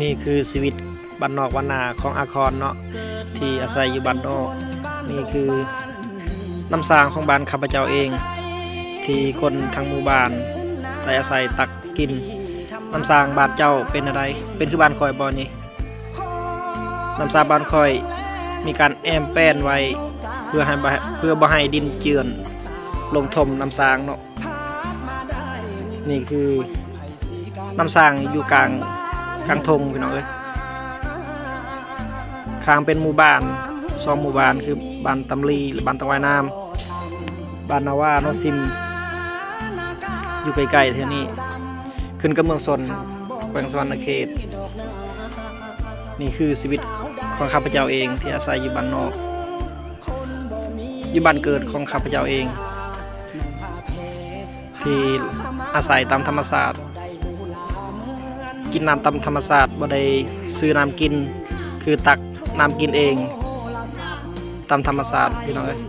นี่คือชีวิตบ้านนอกบ้านนาของอาครเนาะที่อาศัยอยู่บ้านนอกนี่คือน้ำสร้างของบ้านข้าพเจ้าเอง ที่คนทั้งหมู่บ้านได้อาศัยตักกินน้ำสร้างบ้านเจ้าเป็นอะไรเป็นคือบ้านคอยบ่นี่น้ำสร้างบ้านคอยมีการแอมแป้นไว้เพื่อบ่ให้ดินเจือนลงถมน้ำสร้างเนาะนี่คือน้ำสร้างอยู่กลางทงพี่น้องเอ้ยข้างเป็นหมู่บ้าน2 หมู่บ้านคือบ้านตำลีหรือบ้านตะไวน้ำบ้านนาว่าโนซิมอยู่ใกล้ๆเท่านี้ขึ้นกับเมืองสนแขวงสวรรณเขตนี่คือชีวิตของข้าพเจ้าเองที่อาศัยอยู่บ้านนอกอยู่บ้านเกิดของข้าพเจ้าเองที่อาศัยตามธรรมชาติกินน้ำตามธรรมชาติบ่ได้ซื้อน้ำกินคือตักน้ำกินเองตามธรรมชาติพี่น้องเอ้ย